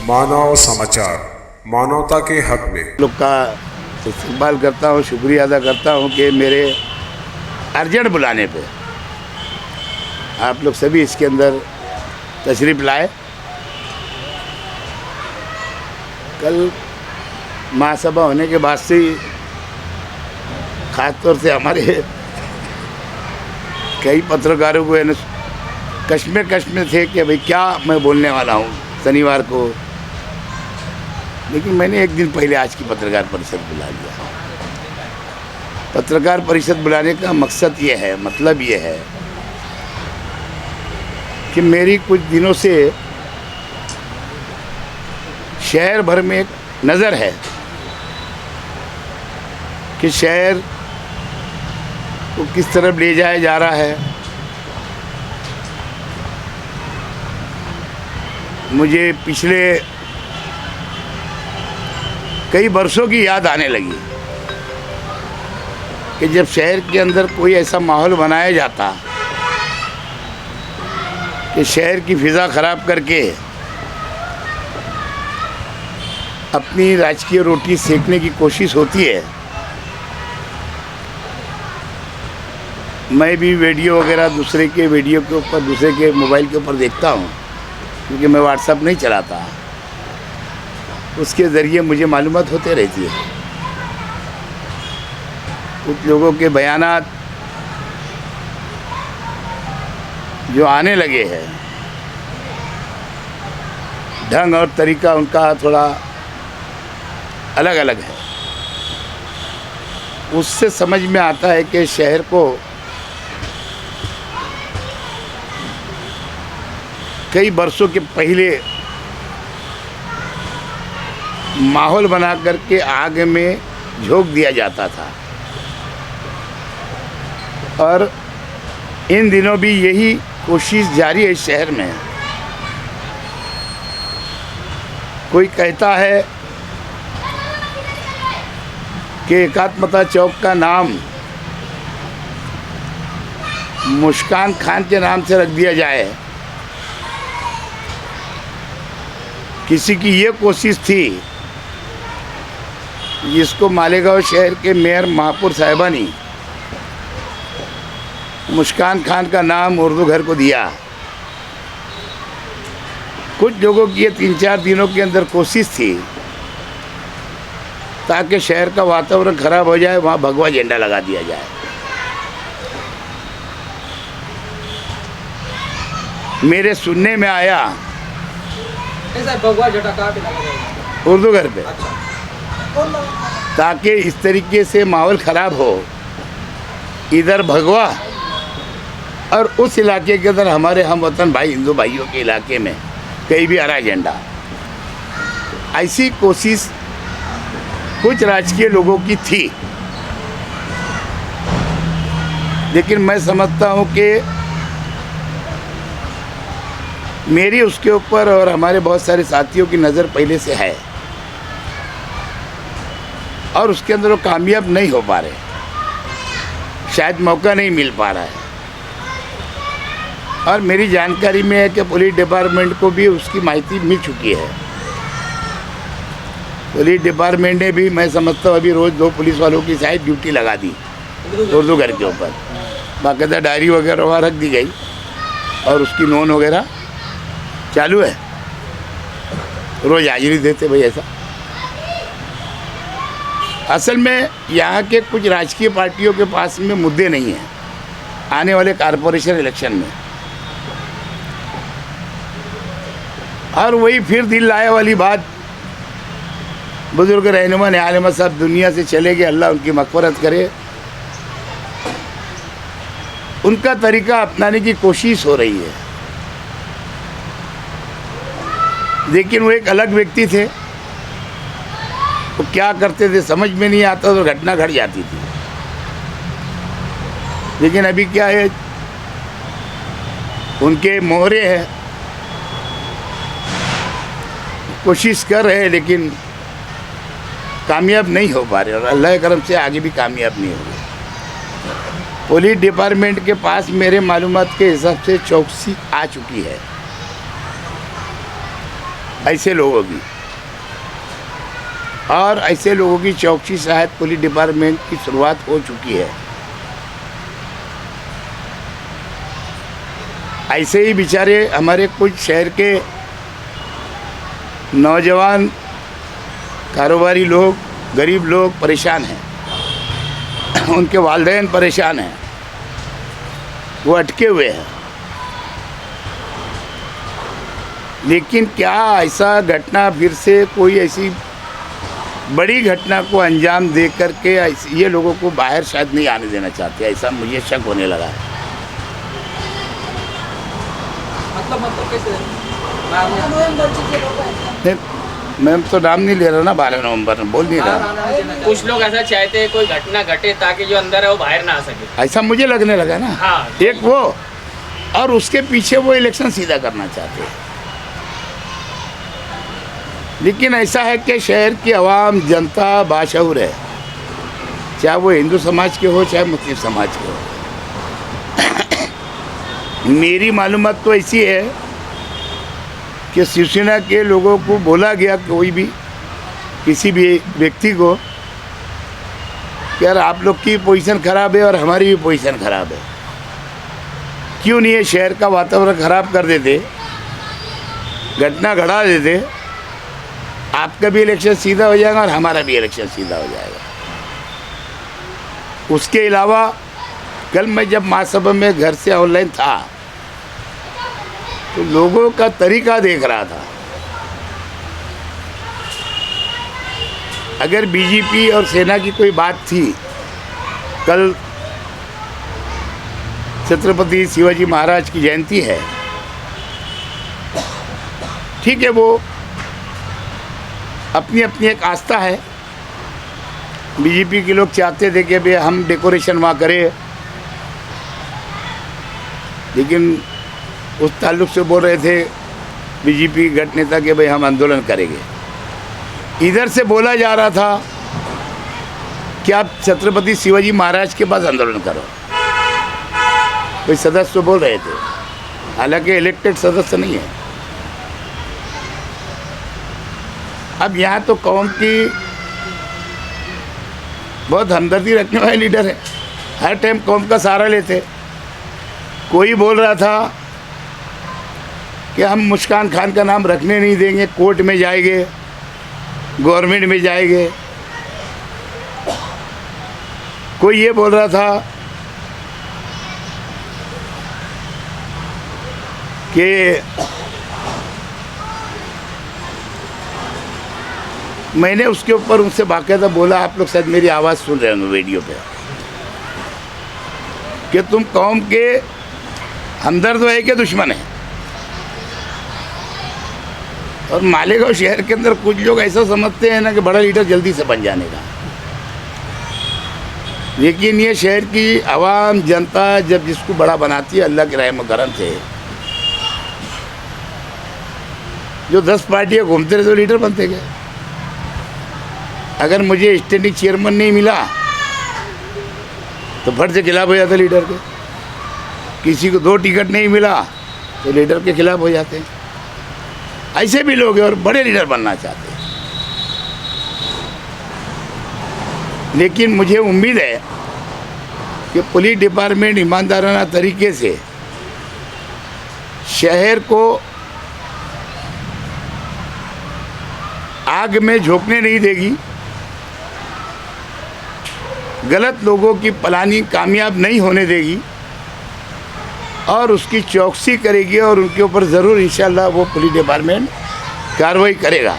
मानव समाचार, मानवता के हक में लोग का इस्तेमाल करता हूँ, शुक्रिया अदा करता हूँ कि मेरे अर्जेंट बुलाने पे आप लोग सभी इसके अंदर तशरीफ़ लाए। कल महासभा होने के बाद से ही ख़ास तौर से हमारे कई पत्रकारों को कश्म में थे कि भाई क्या मैं बोलने वाला हूँ शनिवार को, लेकिन मैंने एक दिन पहले आज की पत्रकार परिषद बुला लिया। पत्रकार परिषद बुलाने का मकसद ये है, मतलब ये है कि मेरी कुछ दिनों से शहर भर में एक नज़र है कि शहर को किस तरफ ले जाया जा रहा है। मुझे पिछले कई वर्षों की याद आने लगी कि जब शहर के अंदर कोई ऐसा माहौल बनाया जाता कि शहर की फ़िज़ा ख़राब करके अपनी राजकीय रोटी सेकने की कोशिश होती है। मैं भी वीडियो वगैरह दूसरे के वीडियो के ऊपर, दूसरे के मोबाइल के ऊपर देखता हूँ, क्योंकि मैं व्हाट्सएप नहीं चलाता। उसके ज़रिए मुझे मालूमात होते रहती है। कुछ लोगों के बयानात जो आने लगे हैं, ढंग और तरीका उनका थोड़ा अलग अलग है। उससे समझ में आता है कि शहर को कई वर्षों के पहले माहौल बना करके आग में झोंक दिया जाता था, और इन दिनों भी यही कोशिश जारी है इस शहर में। कोई कहता है कि एकात्मता चौक का नाम मुस्कान खान के नाम से रख दिया जाए। किसी की ये कोशिश थी, जिसको मालेगांव शहर के मेयर महापौर साहिबा ने मुस्कान खान का नाम उर्दू घर को दिया। कुछ लोगों की ये 3-4 दिनों के अंदर कोशिश थी ताकि शहर का वातावरण खराब हो जाए, वहाँ भगवा झंडा लगा दिया जाए। मेरे सुनने में आया भगवा झंडा कहाँ पे लगा? उर्दू घर पे, ताकि इस तरीके से माहौल ख़राब हो। इधर भगवा और उस इलाके के अंदर हमारे हम वतन भाई हिंदू भाइयों के इलाके में कहीं भी हरा झंडा। ऐसी कोशिश कुछ राजकीय लोगों की थी, लेकिन मैं समझता हूँ कि मेरी उसके ऊपर और हमारे बहुत सारे साथियों की नज़र पहले से है, और उसके अंदर वो कामयाब नहीं हो पा रहे, शायद मौका नहीं मिल पा रहा है। और मेरी जानकारी में है कि पुलिस डिपार्टमेंट को भी उसकी माहिती मिल चुकी है। पुलिस डिपार्टमेंट ने भी, मैं समझता हूँ, अभी रोज़ 2 पुलिस वालों की शायद ड्यूटी लगा दी उर्दू घर के ऊपर। बाकायदा डायरी वगैरह वहाँ रख दी गई और उसकी नोन वगैरह चालू है, रोज़ हाजिरी देते भाई। ऐसा असल में यहाँ के कुछ राजकीय पार्टियों के पास में मुद्दे नहीं हैं आने वाले कॉरपोरेशन इलेक्शन में, और वही फिर दिल लाए वाली बात, बुजुर्ग रहनुमा आलिमा साहब दुनिया से चले गए, अल्लाह उनकी मग़फ़िरत करे। उनका तरीका अपनाने की कोशिश हो रही है, लेकिन वो एक अलग व्यक्ति थे। वो क्या करते थे समझ में नहीं आता, तो घटना घट जाती थी। लेकिन अभी क्या है, उनके मोहरे हैं, कोशिश कर रहे हैं, लेकिन कामयाब नहीं हो पा रहे, और अल्लाह के करम से आगे भी कामयाब नहीं हो रहे। पुलिस डिपार्टमेंट के पास मेरे मालूमात के हिसाब से चौकसी आ चुकी है। ऐसे लोगों की, और ऐसे लोगों की चौकसी शायद पुलिस डिपार्टमेंट की शुरुआत हो चुकी है। ऐसे ही बेचारे हमारे कुछ शहर के नौजवान कारोबारी लोग, गरीब लोग परेशान हैं, उनके वालिदैन परेशान हैं, वो अटके हुए हैं। लेकिन क्या ऐसा घटना फिर से कोई ऐसी बड़ी घटना को अंजाम दे करके ये लोगों को बाहर शायद नहीं आने देना चाहते, ऐसा मुझे शक होने लगा है। मतलब कैसे नहीं, मैं तो नाम नहीं ले रहा ना, 12 नवंबर बोल नहीं रहा। कुछ लोग ऐसा चाहते हैं कोई घटना घटे ताकि जो अंदर है वो बाहर ना आ सके। ऐसा मुझे लगने लगा ना। हाँ। एक वो, और उसके पीछे वो इलेक्शन सीधा करना चाहते हैं। लेकिन ऐसा है कि शहर की आवाम जनता बाशऊर है, चाहे वो हिंदू समाज के हो चाहे मुस्लिम समाज के हो। मेरी मालूमात तो ऐसी है कि शिवसेना के लोगों को बोला गया, कोई भी किसी भी व्यक्ति को, कि यार आप लोग की पोजीशन ख़राब है और हमारी भी पोजीशन ख़राब है, क्यों नहीं ये शहर का वातावरण ख़राब कर देते, घटना घटा देते, आपका भी इलेक्शन सीधा हो जाएगा और हमारा भी इलेक्शन सीधा हो जाएगा। उसके अलावा कल मैं जब महासभा में घर से ऑनलाइन था तो लोगों का तरीका देख रहा था। अगर बीजेपी और सेना की कोई बात थी, कल छत्रपति शिवाजी महाराज की जयंती है, ठीक है, वो अपनी अपनी एक आस्था है। बीजेपी के लोग चाहते थे कि भाई हम डेकोरेशन वहाँ करें, लेकिन उस ताल्लुक से बोल रहे थे बीजेपी गठ नेता कि भाई हम आंदोलन करेंगे। इधर से बोला जा रहा था कि आप छत्रपति शिवाजी महाराज के पास आंदोलन करो, कोई सदस्य बोल रहे थे, हालांकि इलेक्टेड सदस्य नहीं है। अब यहाँ तो कौम की बहुत हमदर्दी रखने वाले लीडर है, हर टाइम कौम का सहारा लेते। कोई बोल रहा था कि हम मुस्कान खान का नाम रखने नहीं देंगे, कोर्ट में जाएंगे, गवर्नमेंट में जाएंगे। कोई ये बोल रहा था कि मैंने उसके ऊपर उनसे बाकायदा बोला, आप लोग शायद मेरी आवाज़ सुन रहे होंगे वीडियो पे, कि तुम कौम के हमदर्द है कि दुश्मन है। और मालेगांव शहर के अंदर कुछ लोग ऐसा समझते हैं ना कि बड़ा लीडर जल्दी से बन जाने का, लेकिन ये शहर की आवाम जनता जब जिसको बड़ा बनाती है अल्लाह के रहम करम से, जो 10 पार्टियाँ घूमते रहे तो लीडर बनते गए। अगर मुझे स्टैंडिंग चेयरमैन नहीं मिला तो फट से खिलाफ हो जाता लीडर के, किसी को 2 टिकट नहीं मिला तो लीडर के खिलाफ हो जाते हैं। ऐसे भी लोग हैं और बड़े लीडर बनना चाहते हैं। लेकिन मुझे उम्मीद है कि पुलिस डिपार्टमेंट ईमानदाराना तरीके से शहर को आग में झोंकने नहीं देगी, गलत लोगों की प्लानिंग कामयाब नहीं होने देगी, और उसकी चौकसी करेगी, और उनके ऊपर ज़रूर इंशाल्लाह वो पुलिस डिपार्टमेंट कार्रवाई करेगा।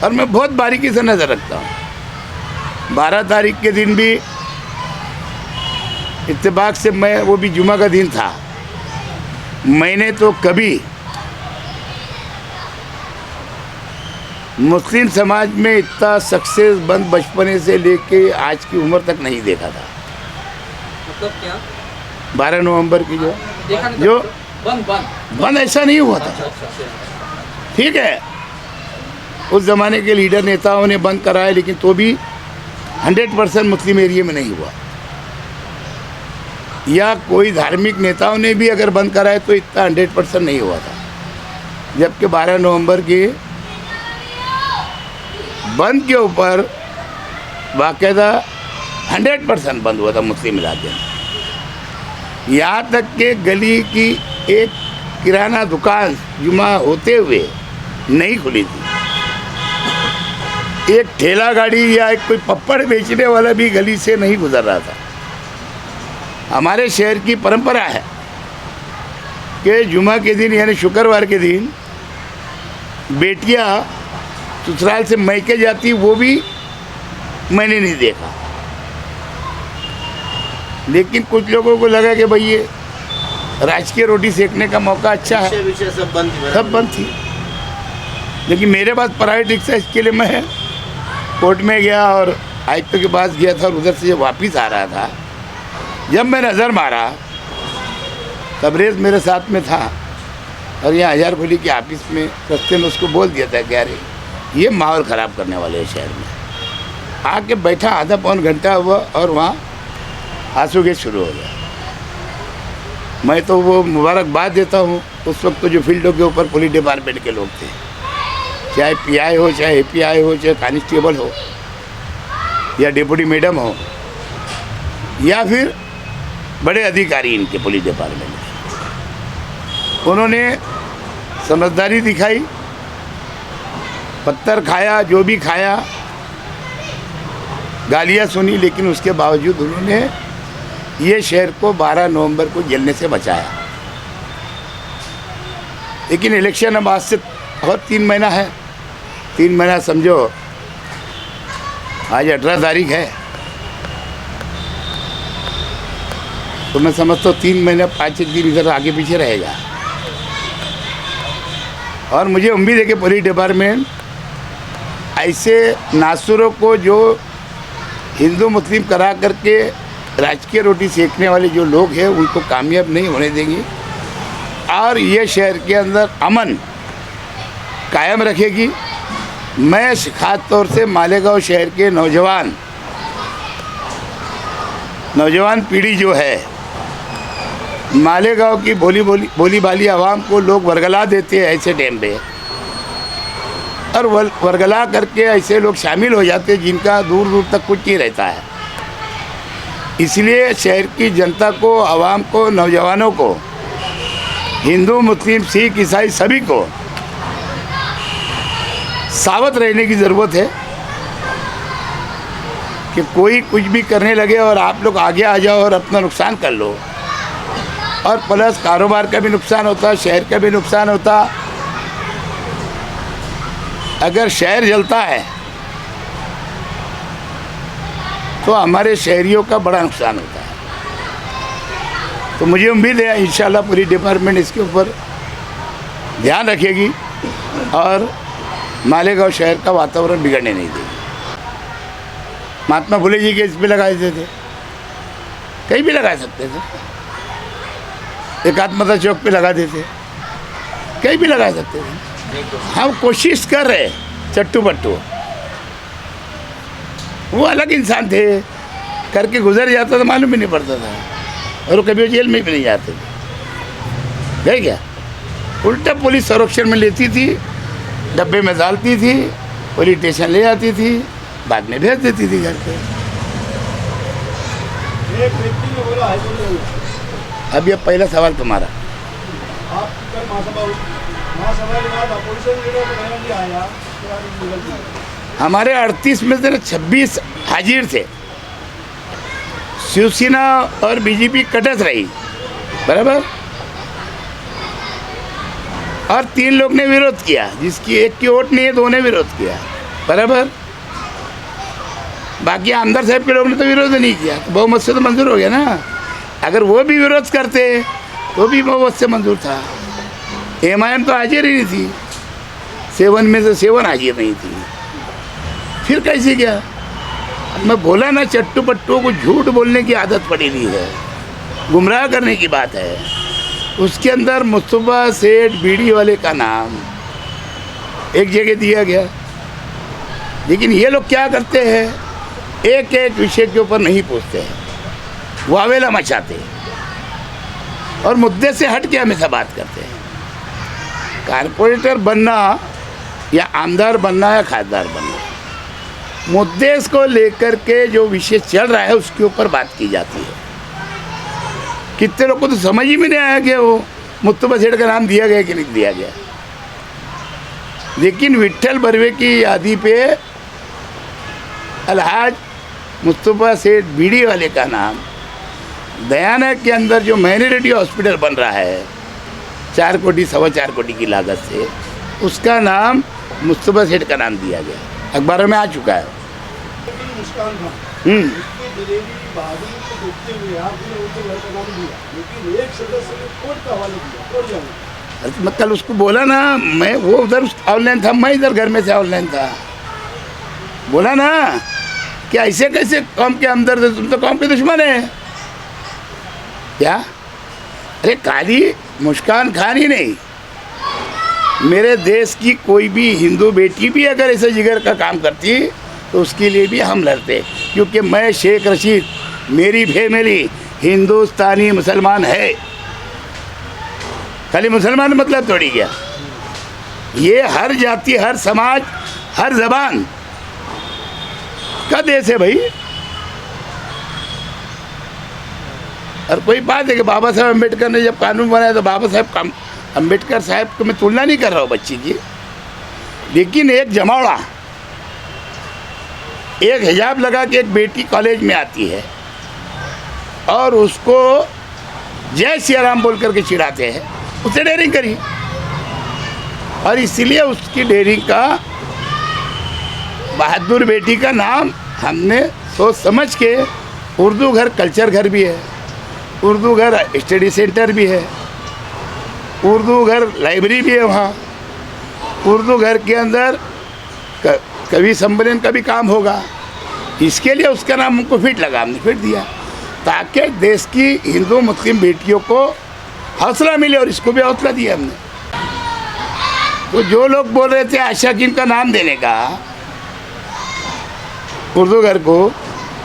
और मैं बहुत बारीकी से नज़र रखता हूँ। 12 तारीख के दिन भी इत्तेफाक से मैं, वो भी जुमा का दिन था, मैंने तो कभी मुस्लिम समाज में इतना सक्सेस बंद बचपने से लेके आज की उम्र तक नहीं देखा था। मतलब क्या? 12 नवंबर की देखा नहीं जो बंद ऐसा नहीं हुआ था। ठीक है, उस ज़माने के लीडर नेताओं ने बंद कराया, लेकिन तो भी 100% मुस्लिम एरिया में नहीं हुआ। या कोई धार्मिक नेताओं ने भी अगर बंद कराए तो इतना 100% नहीं हुआ था। जबकि 12 नवंबर के बंद के ऊपर बाकायदा 100% बंद हुआ था मुस्लिम इलाके में। यहाँ तक कि गली की एक किराना दुकान जुमा होते हुए नहीं खुली थी। एक ठेला गाड़ी या एक कोई पप्पड़ बेचने वाला भी गली से नहीं गुजर रहा था। हमारे शहर की परंपरा है कि जुमा के दिन यानी शुक्रवार के दिन बेटियां ससुराल से मैके जाती, वो भी मैंने नहीं देखा। लेकिन कुछ लोगों को लगा कि भाई ये राजकीय रोटी सेकने का मौका अच्छा है, सब बंद थी। लेकिन मेरे पास प्राइवेट रिक्शा, इसके लिए मैं कोर्ट में गया और आयुक्त के पास गया था और उधर से जब वापस आ रहा था, जब मैं नज़र मारा तबरेज़ मेरे साथ में था और यहाँ हज़ार बोली के ऑफिस में रस्ते में उसको बोल दिया था कि अरे ये माहौल ख़राब करने वाले हैं शहर में। आके बैठा आधा पौन घंटा हुआ और वहाँ आंसू गैस शुरू हो गया। मैं तो वो मुबारकबाद देता हूँ उस वक्त तो जो फील्डों के ऊपर पुलिस डिपार्टमेंट के लोग थे, चाहे पीआई हो, चाहे एपीआई हो, चाहे कांस्टेबल हो या डिप्टी मैडम हो या फिर बड़े अधिकारी इनके पुलिस डिपार्टमेंट में। उन्होंने समझदारी दिखाई, पत्थर खाया, जो भी खाया, गालियाँ सुनी, लेकिन उसके बावजूद उन्होंने ये शहर को 12 नवंबर को जलने से बचाया। लेकिन इलेक्शन अब आज से और 3 महीना है, 3 महीना समझो, आज 18 तारीख है, तो मैं समझता हूँ 3 महीने 5-6 दिन इधर आगे पीछे रहेगा। और मुझे उम्मीद है कि पुलिस डिपार्टमेंट ऐसे नासुरों को, जो हिंदू मुस्लिम करा करके राजकीय रोटी सेकने वाले जो लोग हैं, उनको कामयाब नहीं होने देंगी और ये शहर के अंदर अमन कायम रखेगी। मैं ख़ास तौर से मालेगांव शहर के नौजवान पीढ़ी जो है, मालेगांव की बोली भाली आवाम को लोग वर्गला देते हैं ऐसे टाइम पे, और वर्गला करके ऐसे लोग शामिल हो जाते हैं जिनका दूर दूर तक कुछ नहीं रहता है। इसलिए शहर की जनता को, आवाम को, नौजवानों को, हिंदू मुस्लिम सिख ईसाई सभी को सावध रहने की ज़रूरत है कि कोई कुछ भी करने लगे और आप लोग आगे आ जाओ और अपना नुकसान कर लो। और प्लस कारोबार का भी नुकसान होता, शहर का भी नुकसान होता। अगर शहर जलता है तो हमारे शहरियों का बड़ा नुकसान होता है। तो मुझे उम्मीद है इंशाल्लाह पुलिस डिपार्टमेंट इसके ऊपर ध्यान रखेगी और मालेगांव शहर का वातावरण बिगड़ने नहीं देगी। महात्मा फुले जी के इस पे लगा देते थे, कहीं भी लगा सकते थे, एकात्मता चौक पे लगा देते, कहीं भी लगा सकते थे। हम कोशिश कर रहे, चट्टू पट्टू, वो अलग इंसान थे, करके गुजर जाता था, मालूम भी नहीं पड़ता था, और वो कभी जेल में भी नहीं जाते थे। है क्या? उल्टा पुलिस संरक्षण में लेती थी, डब्बे में डालती थी, पुलिस स्टेशन ले जाती थी, बाद में भेज देती थी घर पे। अब ये पहला सवाल तुम्हारा। हमारे 38 में से 26 हाजिर थे। शिवसेना और बीजेपी कटस रही, बराबर, और 3 लोग ने विरोध किया, जिसकी एक की वोट नहीं है, 2 ने विरोध किया, बराबर। बाकी आमदार साहब के लोग ने तो विरोध नहीं किया, तो बहुमत से तो मंजूर हो गया ना। अगर वो भी विरोध करते तो भी बहुमत से मंजूर था। एमआईएम तो हाजिर ही नहीं थी, 7 में से 7 हाजिर नहीं थी, फिर कैसे क्या? मैं बोला ना, चट्टू पट्टू को झूठ बोलने की आदत पड़ी हुई है, गुमराह करने की बात है। उसके अंदर मुस्तफा सेठ बीड़ी वाले का नाम एक जगह दिया गया, लेकिन ये लोग क्या करते हैं, एक एक विषय के ऊपर नहीं पूछते हैं, वावेला मचाते हैं। और मुद्दे से हट के हमेशा बात करते हैं। कारपोरेटर बनना या आमदार बनना या खासदार बनना, मुद्दे को लेकर के जो विषय चल रहा है उसके ऊपर बात की जाती है। कितने लोग को तो समझ ही में नहीं आया कि वो मुस्तफा सेठ का नाम दिया गया कि नहीं दिया गया। लेकिन विट्ठल बर्वे की यादी पे अलहाज मुस्तफा सेठ बीड़ी वाले का नाम दयाना के अंदर जो माइनॉरिटी हॉस्पिटल बन रहा है 4 कोटी 4.25 कोटी की लागत से, उसका नाम मुस्तफा सेठ का नाम दिया गया, अखबारों में आ चुका है। मुस्कान खान हम्म। उसकी डिलीवरी बहादुरी को देखते हुए आपने उनके घर का नाम दिया, लेकिन एक सदस्य ने कोर्ट का हवाले दिया। कोर्ट जाना अरे मैं कल उसको बोला ना, मैं वो उधर ऑनलाइन था, मैं इधर घर में से ऑनलाइन था। बोला ना कि ऐसे कैसे कौम के हमदर्द है, तुम तो कौम के दुश्मन है क्या? अरे खाली मुस्कान खान ही नहीं, मेरे देश की कोई भी हिंदू बेटी भी अगर ऐसे जिगर का काम करती तो उसके लिए भी हम लड़ते, क्योंकि मैं शेख रशीद, मेरी फैमिली हिंदुस्तानी मुसलमान है। खाली मुसलमान मतलब थोड़ी गया, ये हर जाति, हर समाज, हर जबान का देश है भाई। और कोई बात है कि बाबा साहब अम्बेडकर ने जब कानून बनाया तो बाबा साहब अम्बेडकर साहब को मैं तुलना नहीं कर रहा हूँ बच्ची की, लेकिन एक जमावड़ा, एक हिजाब लगा के एक बेटी कॉलेज में आती है और उसको जय सिया राम बोल करके चिढ़ाते हैं, उसने डेयरिंग करी और इसीलिए उसकी डेयरिंग का बहादुर बेटी का नाम हमने सोच समझ के, उर्दू घर कल्चर घर भी है, उर्दू घर स्टडी सेंटर भी है, उर्दू घर लाइब्रेरी भी है, वहाँ उर्दू घर के अंदर कवि सम्मेलन का भी काम होगा। इसके लिए उसका नाम हमको फिट लगा, हमने फिट दिया ताकि देश की हिंदू मुस्लिम बेटियों को हौसला मिले, और इसको भी हौसला दिया हमने। तो जो लोग बोल रहे थे आशा किम का नाम देने का उर्दू घर को,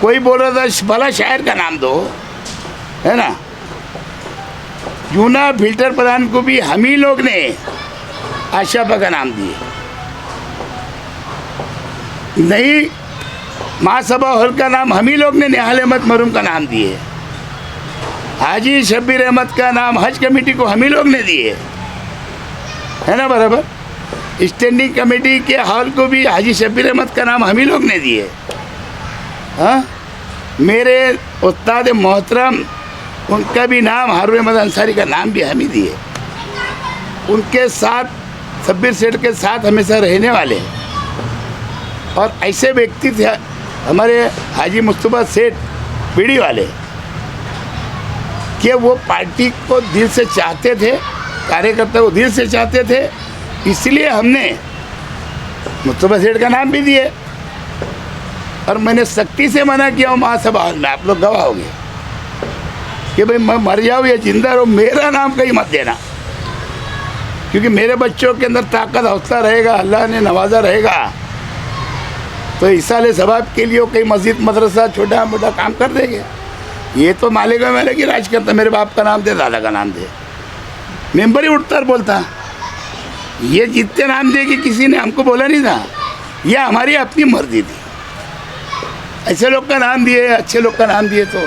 कोई बोल रहा था भला शायर का नाम दो, है ना। जूना फिल्टर प्रधान को भी हम ही लोग ने आशापा का नाम दिए, नहीं महासभा हॉल का नाम हम ही लोग ने निहाल अहमद मरूम का नाम दिए, हाजी शब्बीर अहमद का नाम हज कमेटी को हम ही लोग ने दिए, है ना बराबर। स्टैंडिंग कमेटी के हॉल को भी हाजी शब्बीर अहमद का नाम हम ही लोग ने दिए। हाँ, मेरे उस्ताद मोहतरम, उनका भी नाम हारून अहमद अंसारी का नाम भी हम ही दिए। उनके साथ शब्बीर सेठ के साथ हमेशा रहने वाले और ऐसे व्यक्ति थे हमारे हाजी मुस्तफा सेठ बीड़ी वाले, कि वो पार्टी को दिल से चाहते थे, कार्यकर्ता को दिल से चाहते थे, इसलिए हमने मुस्तफा सेठ का नाम भी दिए। और मैंने सख्ती से मना किया महासभा हॉल में, आप लोग गवाह होंगे कि भाई मैं मर जाऊँ या जिंदा रहूँ, मेरा नाम कहीं मत देना, क्योंकि मेरे बच्चों के अंदर ताकत हौसला रहेगा, अल्लाह ने नवाजा रहेगा तो इसाले सवाब के लिए कई मस्जिद मदरसा छोटा मोटा काम कर देंगे। ये तो मालिक वाले की राज करता, मेरे बाप का नाम दे, दादा का नाम दे, मेंबर ही उठता और बोलता। ये जितने नाम दे कि किसी ने हमको बोला नहीं था, यह हमारी अपनी मर्जी थी। ऐसे लोग का नाम दिए, अच्छे लोग का नाम दिए तो